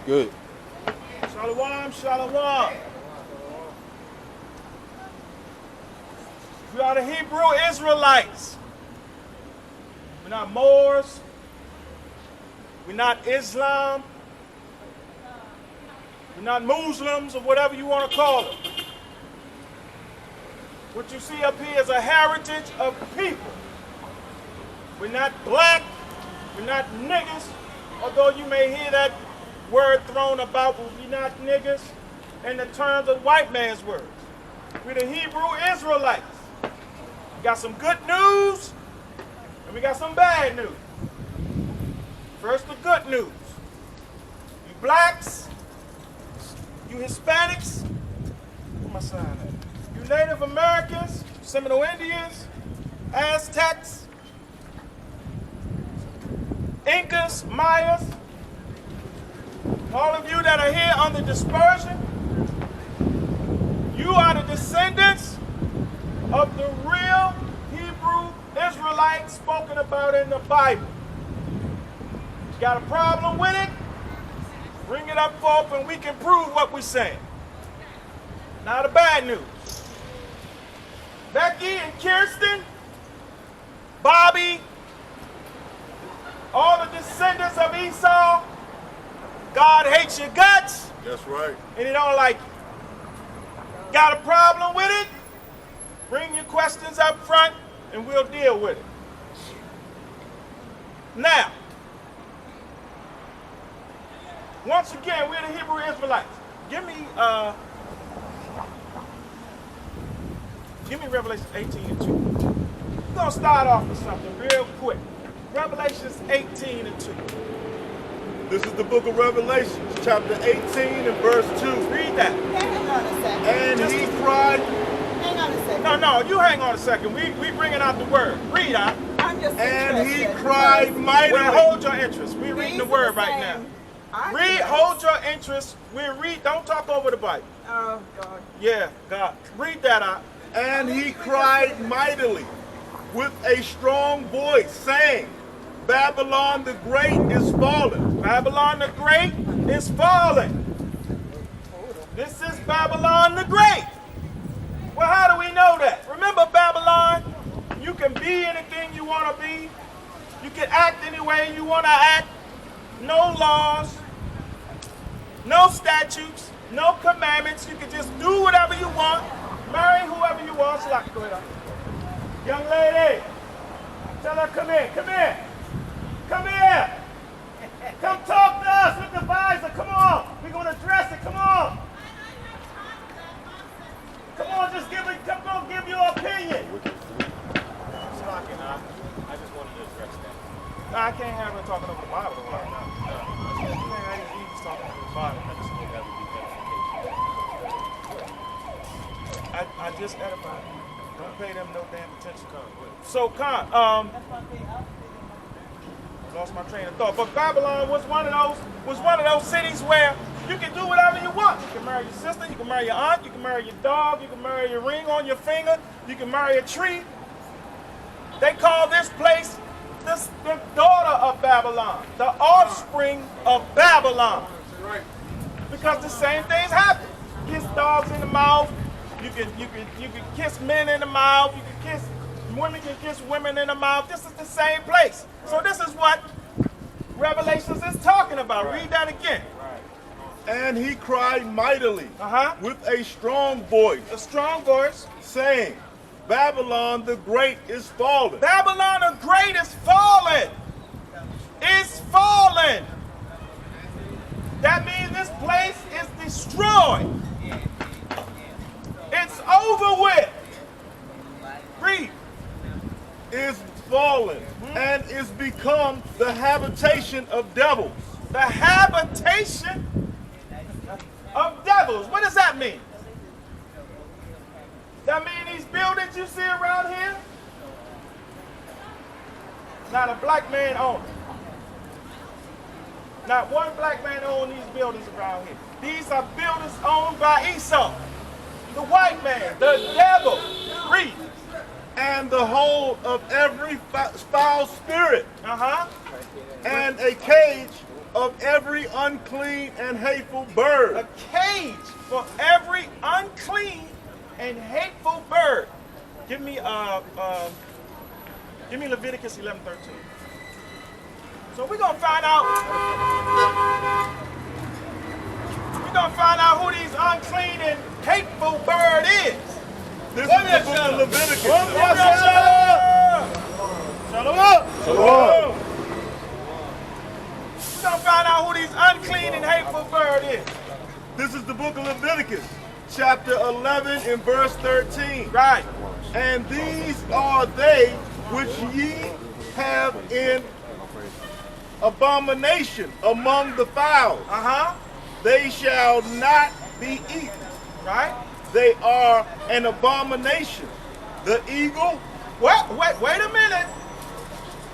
Good. Shalom, shalom. We are the Hebrew Israelites. We're not Moors. We're not Islam. We're not Muslims or whatever you want to call them. What you see up here is a heritage of people. We're not black. We're not niggas. Although you may hear that word thrown about, but we're not niggas in the terms of white man's words. We're the Hebrew Israelites. We got some good news and we got some bad news. First, the good news. You blacks, you Hispanics, where my sign at? You Native Americans, Seminole Indians, Aztecs, Incas, Mayas, all of you that are here under dispersion, you are the descendants of the real Hebrew Israelites spoken about in the Bible. You got a problem with it? Bring it up forth and we can prove what we're saying. Now the bad news. Becky and Kirsten, Bobby, all the descendants of Esau, God hates your guts. That's right. And he don't like you. Got a problem with it? Bring your questions up front and we'll deal with it. Now, once again, we're the Hebrew Israelites. Give me Revelation 18 and 2. We're going to start off with something real quick. Revelations 18 and 2. This is the book of Revelation, chapter 18 and verse 2. Read that. Hang on a second. And he cried. Hang on a second. No, you hang on a second. We bringing out the word. Read out. I'm just And he interested cried because mightily. Well, hold your interest. We're reading the these word are the right same now. arguments. Hold your interest. Don't talk over the Bible. Oh, God. Yeah, God. Read that out. And he cried mightily with a strong voice, saying, Babylon the Great is fallen. Babylon the Great is fallen. This is Babylon the Great. Well, how do we know that? Remember Babylon? You can be anything you want to be. You can act any way you want to act. No laws, no statutes, no commandments. You can just do whatever you want. Marry whoever you want. So like, go ahead. Young lady, tell her, come here, come here. Come here. Come talk to us with the visor. Come on. We're going to address it. Come on. Come on, just give your opinion. I just wanted to address that. No, I can't have her talking over the Bible right now. I can't have Eve's talking over the Bible. I just think that would be edification. I just edified. Don't pay them no damn attention. So, lost my train of thought. But Babylon was one of those cities where you can do whatever you want. You can marry your sister, you can marry your aunt, you can marry your dog, you can marry your ring on your finger, you can marry a tree. They call this place the daughter of Babylon, the offspring of Babylon. Because the same things happen. Kiss dogs in the mouth. You can kiss men in the mouth. Women can kiss women in the mouth. This is the same place. So this is what Revelations is talking about. Read that again. And he cried mightily with a strong voice. A strong voice. Saying, Babylon the Great is fallen. Babylon the Great is fallen. It's fallen. That means this place is destroyed. It's over with. Read. Is fallen and is become the habitation of devils. The habitation of devils. What does that mean? That mean these buildings you see around here? Not a black man owns. Not one black man owns these buildings around here. These are buildings owned by Esau, the white man, the devil. Read. And the whole of every foul spirit, and a cage of every unclean and hateful bird. A cage for every unclean and hateful bird. Give me Leviticus 11:13. So we're gonna find out. We're gonna find out who these unclean and hateful bird is. This is the book of Leviticus. Shalom. We're gonna find out who these unclean and hateful bird is. This is the book of Leviticus, chapter 11 and verse 13. Right. And these are they which ye have in abomination among the fowls. They shall not be eaten. Right. They are an abomination. The eagle. Wait a minute.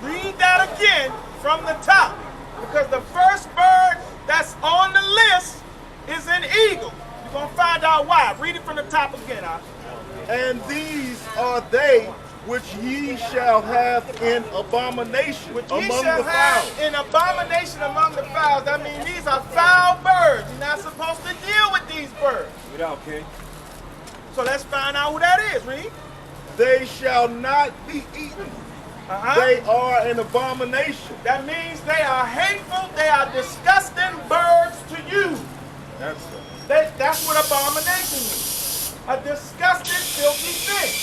Read that again from the top. Because the first bird that's on the list is an eagle. You're going to find out why. Read it from the top again, And these are they which ye shall have in abomination among the fowls. In abomination among the fowls. That means these are foul birds. You're not supposed to deal with these birds. Without King. So let's find out who that is, read. They shall not be eaten. They are an abomination. That means they are hateful, they are disgusting birds to you. That's what abomination means. A disgusting, filthy thing.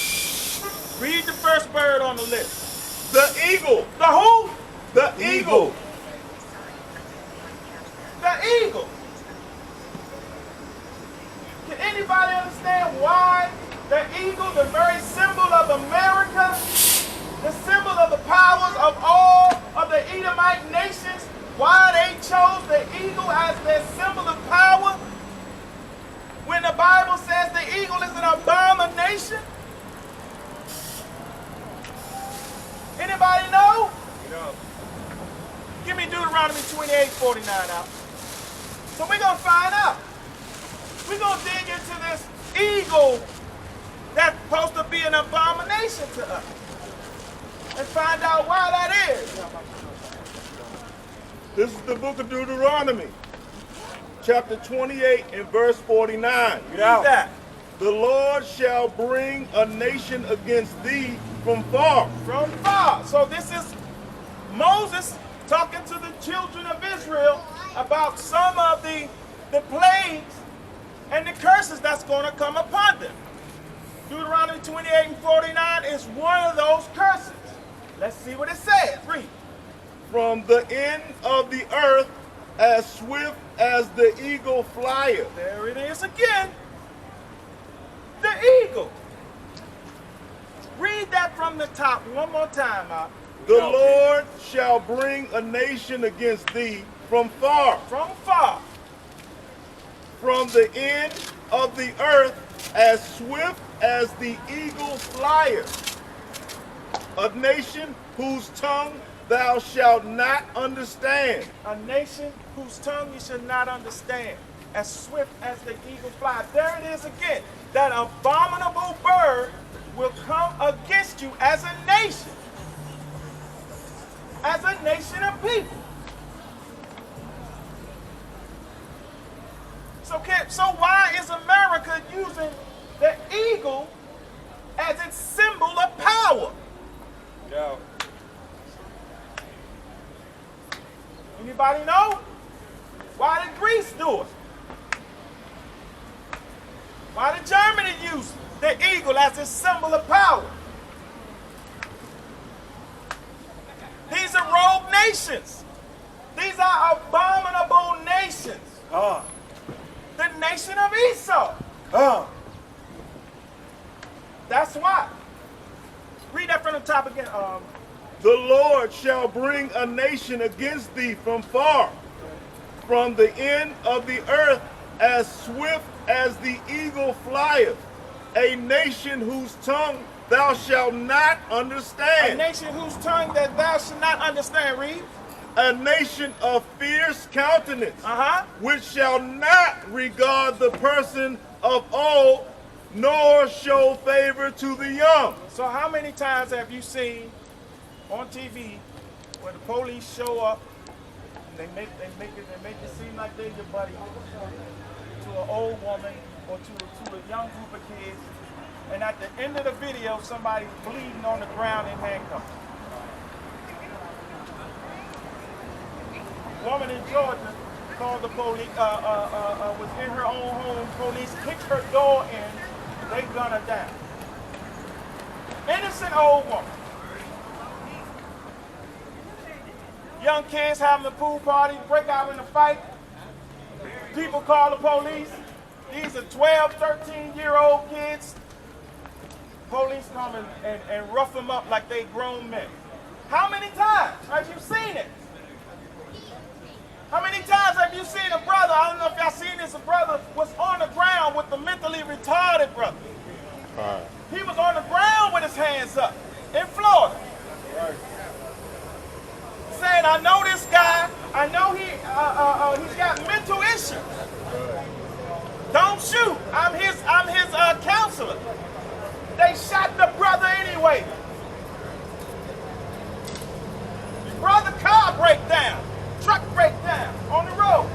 Read the first bird on the list. The eagle. The who? The eagle. The eagle. Can anybody understand why the eagle, the very symbol of America, the symbol of the powers of all of the Edomite nations, why they chose the eagle as their symbol of power? When the Bible says the eagle is an abomination? Anybody know? Give me Deuteronomy 28:49 out. So we're going to find out. We're going to dig into this eagle that's supposed to be an abomination to us and find out why that is. This is the book of Deuteronomy, chapter 28 and verse 49. Read that. The Lord shall bring a nation against thee from far. From far. So this is Moses talking to the children of Israel about some of the plagues and the curses that's going to come upon them. Deuteronomy 28 and 49 is one of those curses. Let's see what it says. Read. From the end of the earth, as swift as the eagle flieth. There it is again. The eagle. Read that from the top one more time, Mark. The Lord shall bring a nation against thee from far. From far. From the end of the earth, as swift as the eagle flieth. A nation whose tongue thou shalt not understand. A nation whose tongue you shall not understand. As swift as the eagle flies. There it is again. That abominable bird will come against you as a nation. As a nation of people. So why is America using the eagle as its symbol of power? Anybody know? Why did Greece do it? Why did Germany use the eagle as its symbol of power? These are rogue nations. These are abominable nations. The nation of Esau. That's why. Read that from the top again. The Lord shall bring a nation against thee from far, from the end of the earth, as swift as the eagle flieth, a nation whose tongue thou shalt not understand. A nation whose tongue that thou shalt not understand. Read. A nation of fierce countenance, which shall not regard the person of old, nor show favor to the young. So how many times have you seen on TV where the police show up They make it seem like they're your buddy to an old woman or to a young group of kids. And at the end of the video, somebody's bleeding on the ground in handcuffs. Woman in Georgia called the police, was in her own home. Police kicked her door in. They gunned her down. Innocent old woman. Young kids having a pool party, break out in a fight. People call the police. These are 12, 13-year-old kids. Police come and rough them up like they grown men. How many times have you seen it? How many times have you seen a brother, I don't know if y'all seen this, a brother was on the ground with the mentally retarded brother. Right. He was on the ground with his hands up in Florida. Right. Saying, I know this guy, I know he's got mental issues. Don't shoot, I'm his counselor. They shot the brother anyway. Brother car breakdown, truck breakdown on the road.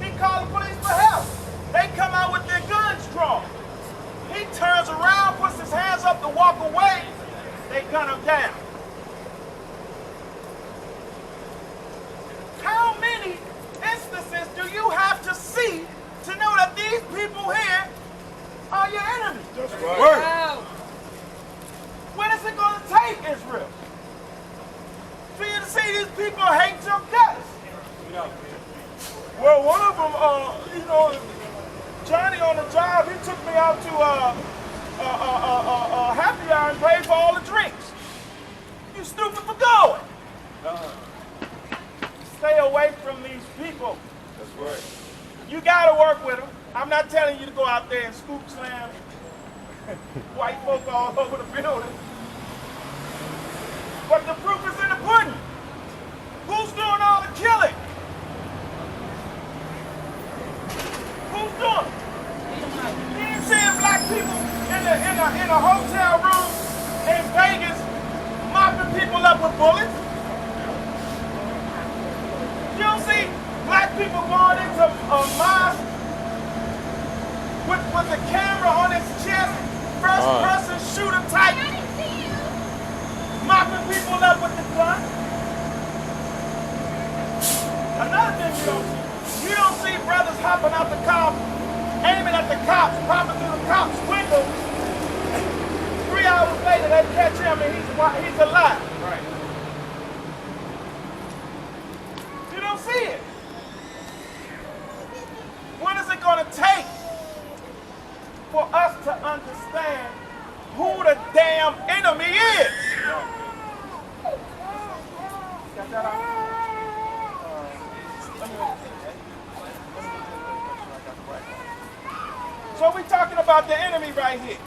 He called the police for help. They come out with their guns drawn. He turns around, puts his hands up to walk away. They gun him down. How many instances do you have to see to know that these people here are your enemies? That's right. Wow. When is it going to take, Israel, for you to see these people hate your guts? Well, one of them, Johnny on the job, he took me out to a happy hour and paid for all the drinks. You stupid for going. Stay away from these people. That's right. You got to work with them. I'm not telling you to go out there and scoop slam white folk all over the building. But the proof is in the pudding. Who's doing all the killing? Who's doing it? You ain't seeing black people in a hotel room in Vegas mopping people up with bullets. You don't see black people going into a mosque with the camera on his chest, first person shooter type, mopping people up with the gun. Another thing you don't see brothers hopping out the car, aiming at the cops, popping through the cops' window. 3 hours later, they catch him and he's alive. Right. You don't see it. What is it going to take for us to understand who the damn enemy is? Got that out? So we're talking about the enemy right here.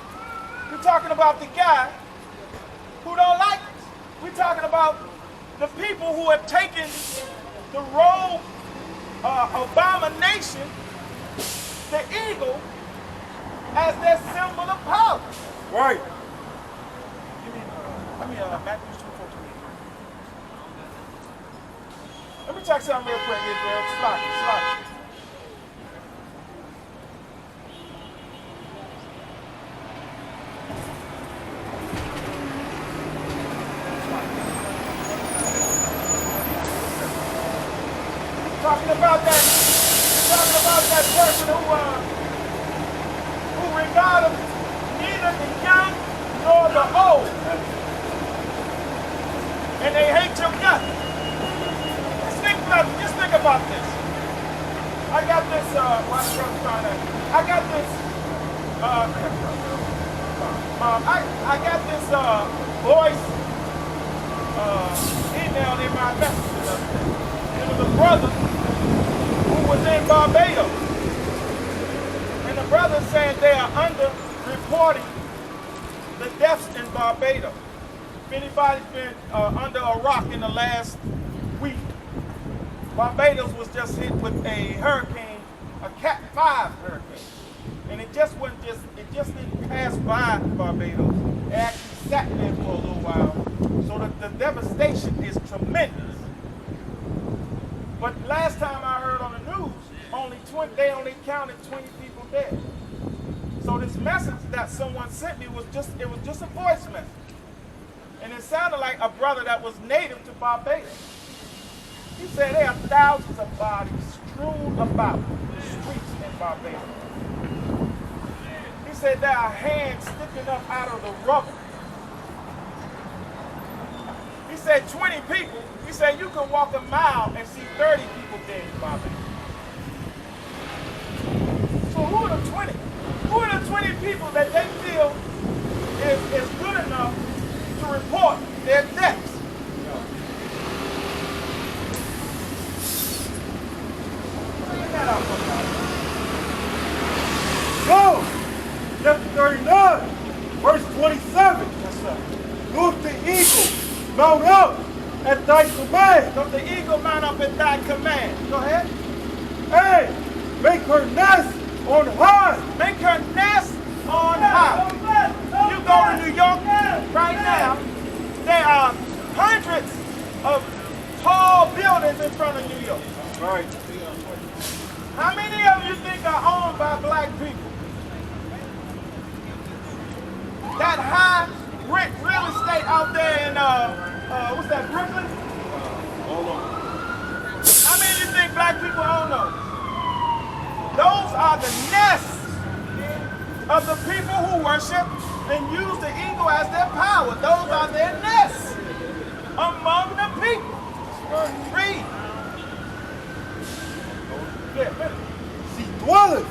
We're talking about the guy who don't like us. We're talking about the people who have taken the robe abomination, the eagle, as their symbol of power. Right. Let me Matthew 2:14. Let me check something real quick, Israel. Sloppy. Talking about that person who regarded neither the young nor the old, and they hate your guts. Just think about this. I got this. Voice email in my messages. It was a brother who was in Barbados. And the brother said they are under-reporting the deaths in Barbados. If anybody's been under a rock in the last week, Barbados was just hit with a hurricane, a Cat 5 hurricane. And it just didn't pass by Barbados. It actually sat there for a little while. So the devastation is tremendous. But last time I heard on the news, they only counted 20 people dead. So this message that someone sent me was just a voice message. And it sounded like a brother that was native to Barbados. He said there are thousands of bodies strewn about the streets in Barbados. He said there are hands sticking up out of the rubble. He said 20 people. He said you can walk a mile and see 30 people dead in Barbados. So who are the 20? Who are the 20 people that they feel is good enough to report their deaths? Bring that up, Go! Chapter 39, verse 27. yes, sir. Look the eagle, mount up at thy command. Doth the eagle mount up at thy command? Go ahead. Hey, make her nest on high. Make her nest on high. You go to New York right now, there are hundreds of tall buildings in front of New York. Right. How many of you think are owned by black people? That high real estate out there in, what's that, Brooklyn? How many of you think black people own those? Those are the nests of the people who worship and use the eagle as their power. Those are their nests among the people. Read. Yeah, finish. She dwelleth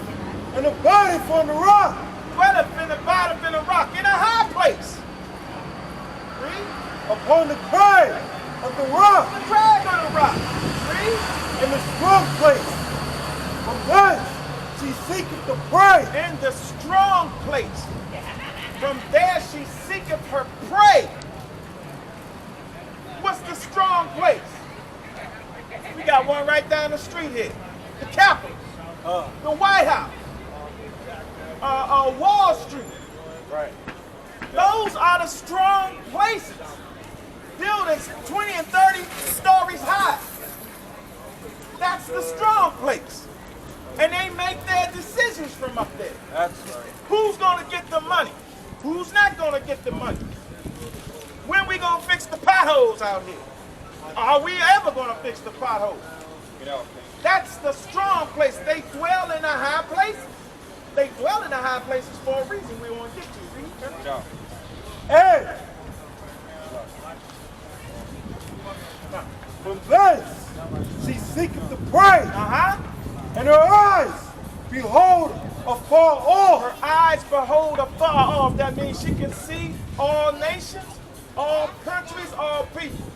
and abideth on the rock. Dwelleth in the bottom in the rock, in a high place. Read. Upon the crag of the rock. The crag on the rock. Read. In the strong place. From whence she seeketh the prey. In the strong place. From there she seeketh her prey. What's the strong place? We got one right down the street here. The Capitol. The White House. Wall Street. Right. Those are the strong places. Buildings 20 and 30 stories high. That's the strong place. And they make their decisions from up there. That's right. Who's going to get the money? Who's not going to get the money? When we going to fix the potholes out here? Are we ever going to fix the potholes? Get out, That's the strong place. They dwell in the high places. They dwell in the high places for a reason we want to get to. Read. Get out. Hey! From thence she seeketh the prey, and her eyes behold afar off. Her eyes behold afar off. That means she can see all nations, all countries, all people.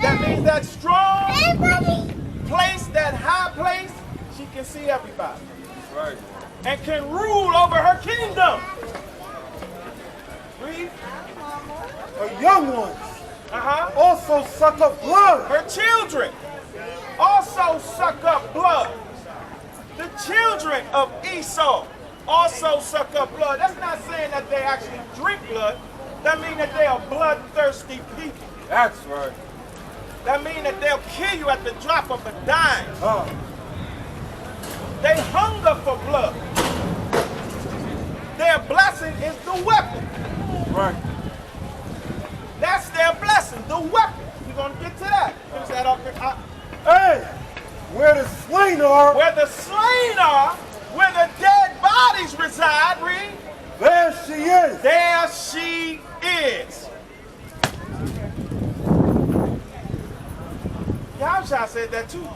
That means that strong place, that high place, she can see everybody. Right. And can rule over her kingdom. Read. Her young ones also suck up blood. Her children also suck up blood. The children of Esau also suck up blood. That's not saying that they actually drink blood. That means that they are bloodthirsty people. That's right. That means that they'll kill you at the drop of a dime. They hunger for blood. Their blessing is the weapon. Right. That's their blessing, the weapon. We're going to get to that. Finish that up. Hey! Where the slain are, Where the slain are, where the dead bodies reside, read. there she is. There she is. Yahshua said that too.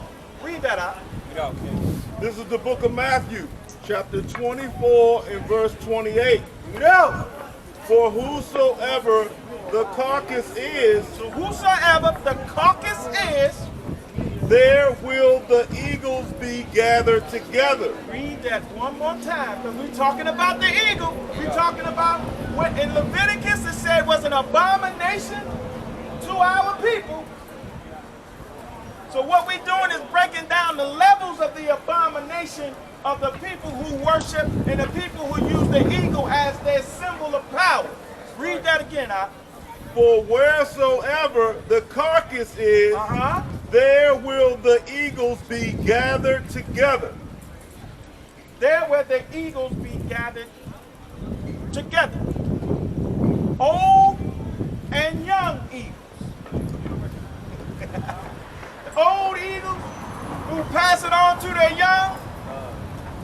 Read that out. Get out, King. This is the book of Matthew, chapter 24 and verse 28. Get out. For whosoever the carcass is, So whosoever the carcass is, there will the eagles be gathered together. read that one more time, because we're talking about the eagle. We're talking about what in Leviticus it said was an abomination to our people. So what we're doing is breaking down the levels of the abomination of the people who worship and the people who use the eagle as their symbol of power. Read that again, For wheresoever the carcass is, There will the eagles be gathered together. There where the eagles be gathered together. Old and young eagles. The old eagles who pass it on to their young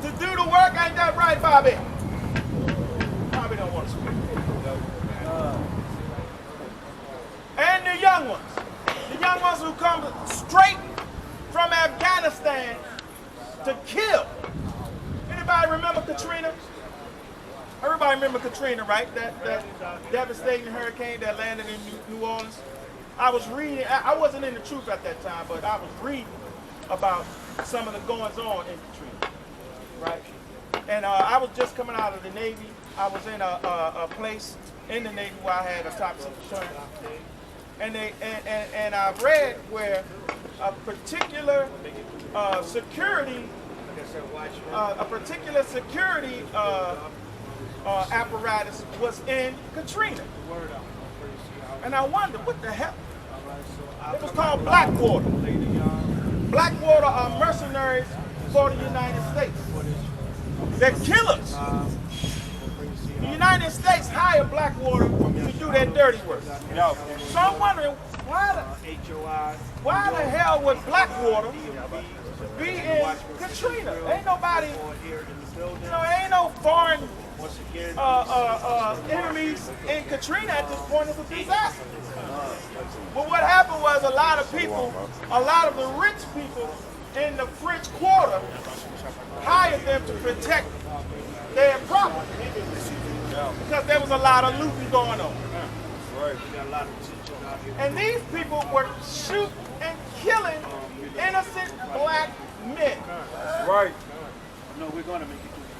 to do the work. Ain't that right, Bobby? Bobby don't want to speak. And the young ones who come straight from Afghanistan to kill. Anybody remember Katrina? Everybody remember Katrina, right? That devastating hurricane that landed in New Orleans. I was reading, I wasn't in the truth at that time, but I was reading about some of the goings on in Katrina, right? And I was just coming out of the Navy. I was in a place in the Navy where I had a top secret clearance. And I read where a particular security apparatus was in Katrina. And I wondered, what the hell? It was called Blackwater. Blackwater are mercenaries for the United States. They're killers. The United States hired Blackwater to do their dirty work. So I'm wondering, why the hell would Blackwater be in Katrina? Ain't nobody, ain't no foreign enemies in Katrina at this point. It's a disaster. But what happened was a lot of the rich people in the French Quarter hired them to protect their property. Because there was a lot of looting going on. And these people were shooting and killing innocent black men. Right. No, we're going to make it through the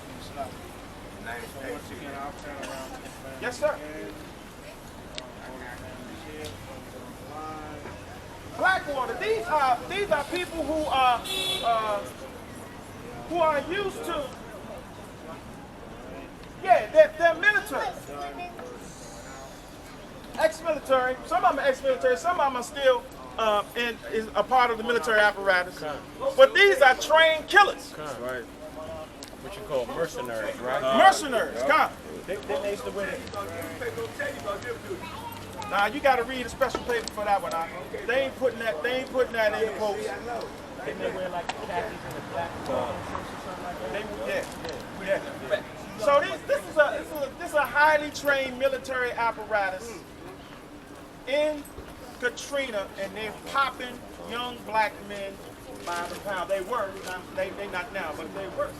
so once again, I'll turn around. Yes, sir. Blackwater. These are people who are used to. Yeah, they're military. Ex-military. Some of them are ex-military. Some of them are still is a part of the military apparatus. But these are trained killers. Right. What you call mercenaries, right? Mercenaries. Come. They used to win it. Now you got to read a special paper for that one. They ain't putting that in the post. Didn't they wear like the khakis and the black Yeah. So this is a highly trained military apparatus in Katrina, and they're popping young black men by the pound. They were, they not now, but they were.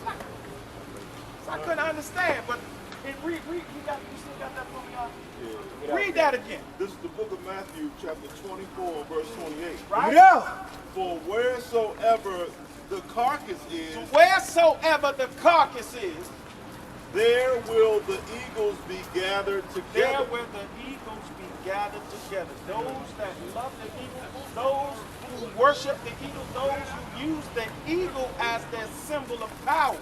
So I couldn't understand, but you still got that for me, y'all? Yeah. Read that again. This is the book of Matthew, chapter 24, verse 28. Right? Yeah. For wheresoever the carcass is, Wheresoever the carcass is, there will the eagles be gathered there together. will the eagles be gathered together. Those that love the eagle, those who worship the eagle, those who use the eagle as their symbol of power.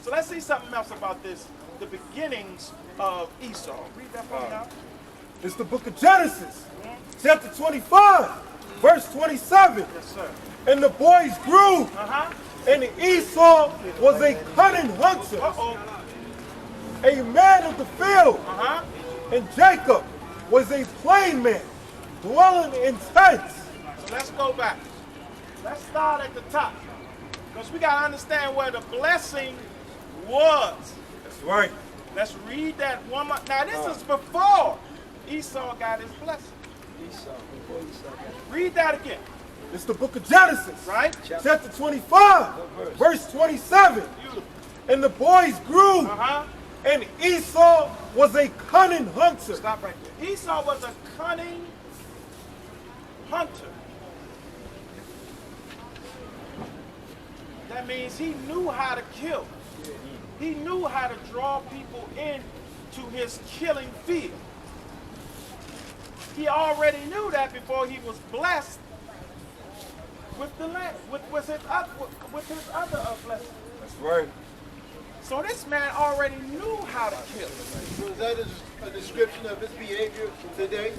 So let's see something else about this, the beginnings of Esau. Read that for me now. It's the book of Genesis, chapter 25, verse 27. Yes, sir. And the boys grew, and Esau was a cunning hunter, a man of the field, and Jacob was a plain man, dwelling in tents. So let's go back. Let's start at the top, because we got to understand where the blessing was. That's right. Let's read that one more. Now this is before Esau got his blessing. Read that again. It's the book of Genesis, Right? chapter 25, verse 27. And the boys grew, and Esau was a cunning hunter. Stop right there. Esau was a cunning hunter. That means he knew how to kill. He knew how to draw people in to his killing field. He already knew that before he was blessed with the land, with his other blessing. That's right. So this man already knew how to kill. So is that a description of his behavior today?